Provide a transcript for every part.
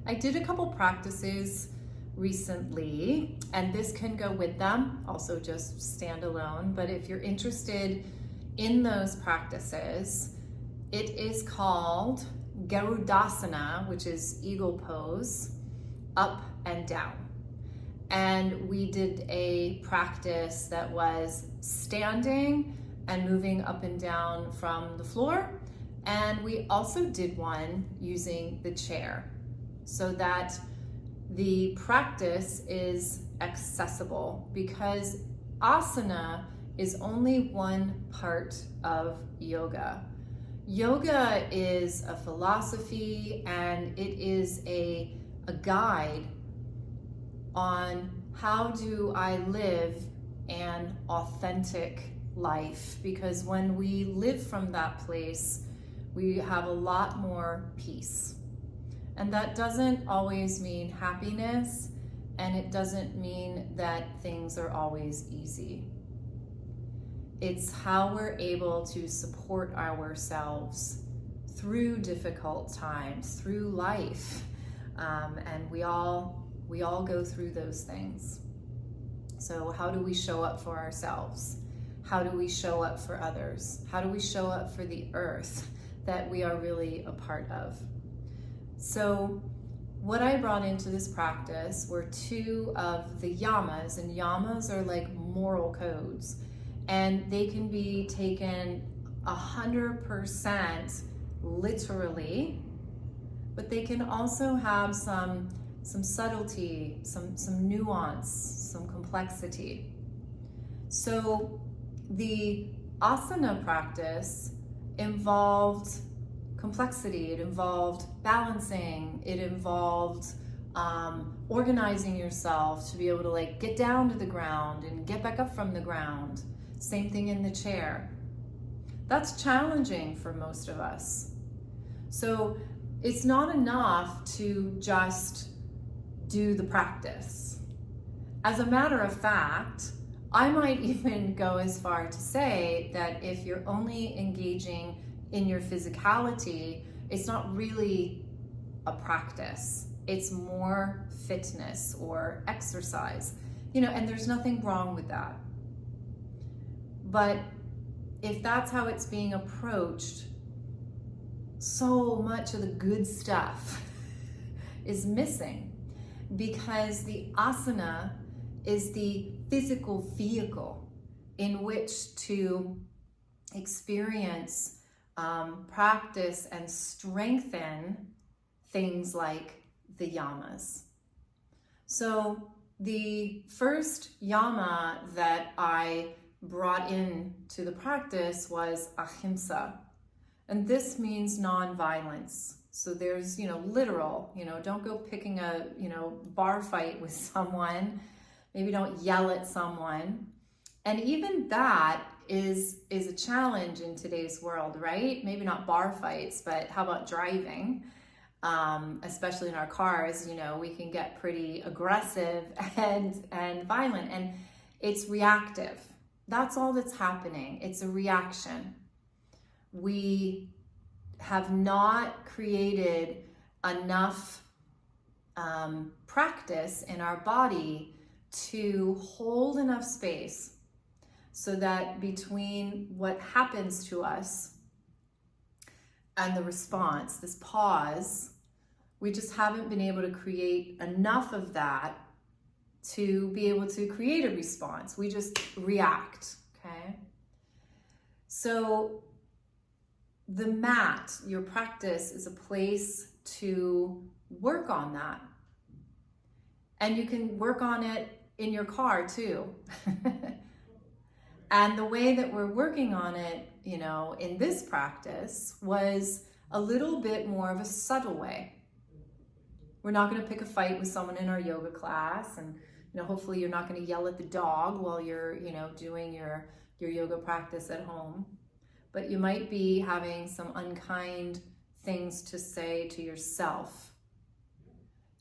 I did a couple practices recently, and this can go with them, also just stand alone. But if you're interested in those practices, it is called Garudasana, which is eagle pose, up and down. And we did a practice that was standing and moving up and down from the floor. And we also did one using the chair so that the practice is accessible, because asana is only one part of yoga. Yoga is a philosophy, and it is a guide on how do I live an authentic life, because when we live from that place, we have a lot more peace. And that doesn't always mean happiness, and it doesn't mean that things are always easy. It's how we're able to support ourselves through difficult times, through life. And we all go through those things. So how do we show up for ourselves? How do we show up for others? How do we show up for the earth that we are really a part of? So what I brought into this practice were two of the yamas, and yamas are like moral codes, and they can be taken 100% literally, but they can also have some subtlety, some nuance, some complexity. So the asana practice involved complexity, it involved balancing, it involved organizing yourself to be able to like get down to the ground and get back up from the ground. Same thing in the chair. That's challenging for most of us. So it's not enough to just do the practice. As a matter of fact, I might even go as far to say that if you're only engaging in your physicality, it's not really a practice. It's more fitness or exercise, and there's nothing wrong with that. But if that's how it's being approached, so much of the good stuff is missing, because the asana is the physical vehicle in which to experience, practice, and strengthen things like the yamas. So the first yama that I brought in to the practice was ahimsa. And this means non-violence. So there's, literal, don't go picking a, bar fight with someone. Maybe don't yell at someone. And even that is a challenge in today's world, right? Maybe not bar fights, but how about driving? Especially in our cars, we can get pretty aggressive and violent, and it's reactive. That's all that's happening. It's a reaction. We have not created enough practice in our body to hold enough space so that between what happens to us and the response, this pause, we just haven't been able to create enough of that to be able to create a response. We just react, okay? So the mat, your practice, is a place to work on that. And you can work on it in your car too. And the way that we're working on it, in this practice was a little bit more of a subtle way. We're not going to pick a fight with someone in our yoga class, and hopefully you're not going to yell at the dog while you're doing your yoga practice at home. But you might be having some unkind things to say to yourself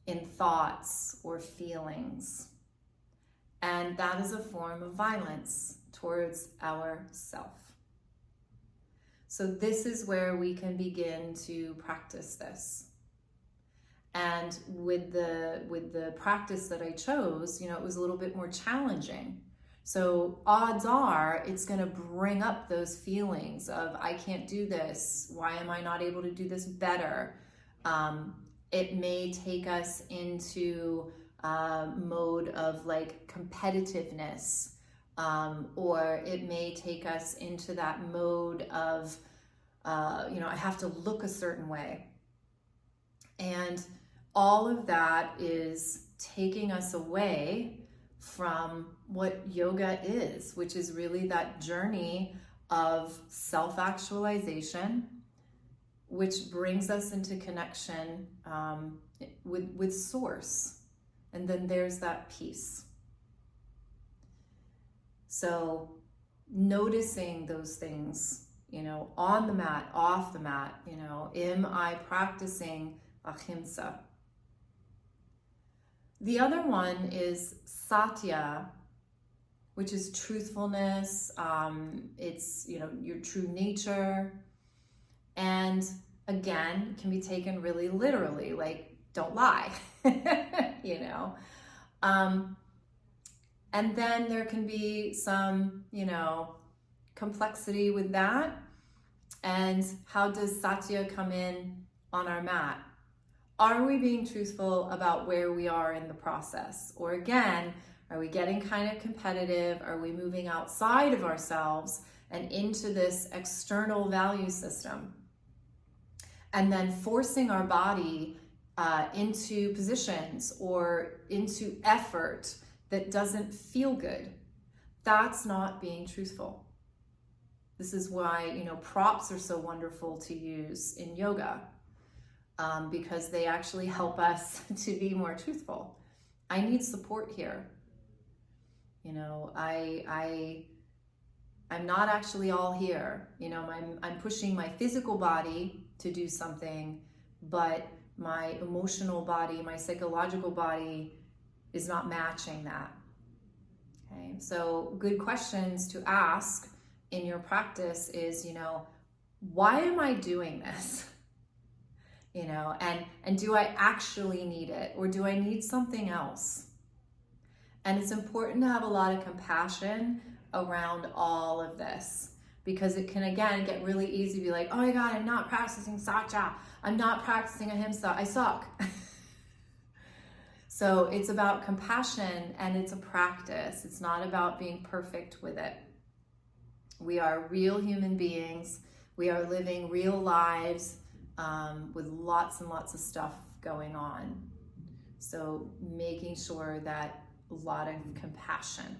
in thoughts or feelings. And that is a form of violence towards ourself. So this is where we can begin to practice this. And with the practice that I chose, it was a little bit more challenging. So odds are it's going to bring up those feelings of, I can't do this. Why am I not able to do this better? It may take us into a mode of like competitiveness, or it may take us into that mode of, I have to look a certain way. And all of that is taking us away from what yoga is, which is really that journey of self-actualization, which brings us into connection with source. And then there's that peace. So noticing those things, on the mat, off the mat, am I practicing Ahimsa? The other one is Satya, which is truthfulness. It's, your true nature. And again, can be taken really literally, like, don't lie, And then there can be some, complexity with that. And how does Satya come in on our mat? Are we being truthful about where we are in the process? Or again, are we getting kind of competitive? Are we moving outside of ourselves and into this external value system? And then forcing our body into positions or into effort that doesn't feel good. That's not being truthful. This is why, props are so wonderful to use in yoga, because they actually help us to be more truthful. I need support here. I'm not actually all here. I'm pushing my physical body to do something, but my emotional body, my psychological body is not matching that. Okay, so good questions to ask in your practice is, why am I doing this? And do I actually need it, or do I need something else? And it's important to have a lot of compassion around all of this, because it can, again, get really easy to be like, oh my God, I'm not practicing Satya. I'm not practicing Ahimsa. I suck. So it's about compassion, and it's a practice. It's not about being perfect with it. We are real human beings. We are living real lives with lots and lots of stuff going on. So making sure that a lot of compassion,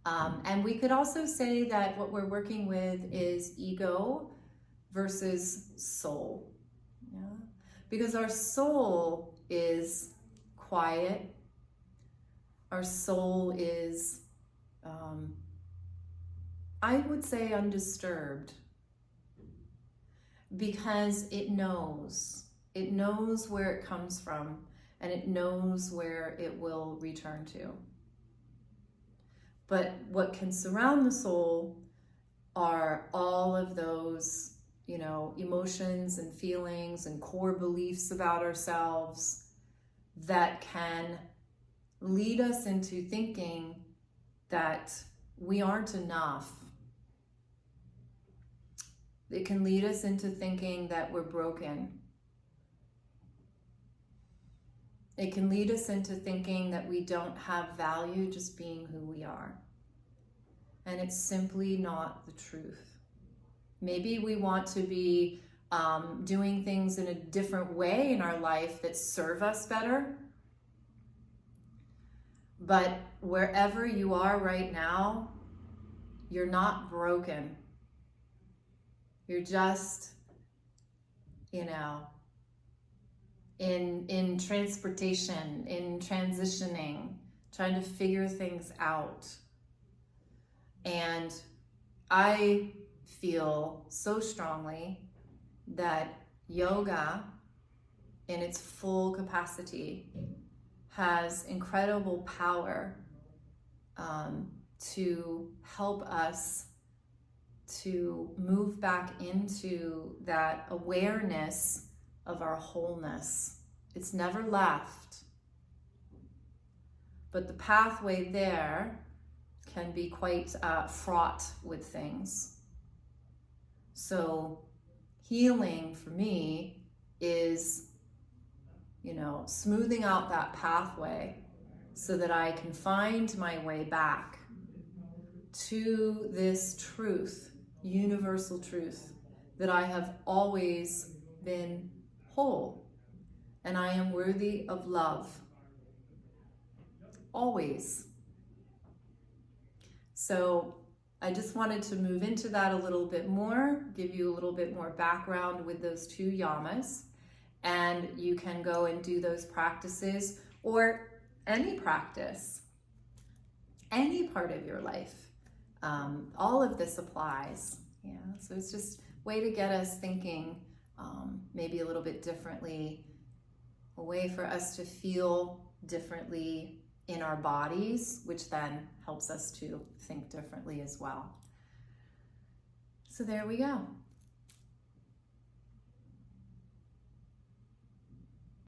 and we could also say that what we're working with is ego versus soul, because our soul is quiet. Our soul is, I would say, undisturbed, because it knows where it comes from, and it knows where it will return to. But what can surround the soul are all of those, emotions and feelings and core beliefs about ourselves that can lead us into thinking that we aren't enough. It can lead us into thinking that we're broken. It can lead us into thinking that we don't have value just being who we are. And it's simply not the truth. Maybe we want to be doing things in a different way in our life that serve us better. But wherever you are right now, you're not broken. You're just, in transportation, in transitioning, trying to figure things out. And I feel so strongly that yoga, in its full capacity, has incredible power to help us to move back into that awareness of our wholeness, It's never left. But the pathway there can be quite fraught with things. So healing for me is, smoothing out that pathway so that I can find my way back to this truth, universal truth, that I have always been whole and I am worthy of love. Always. So I just wanted to move into that a little bit more, give you a little bit more background with those 2 yamas, and you can go and do those practices, or any practice, any part of your life. All of this applies. Yeah. So it's just a way to get us thinking maybe a little bit differently, a way for us to feel differently in our bodies, which then helps us to think differently as well. So there we go.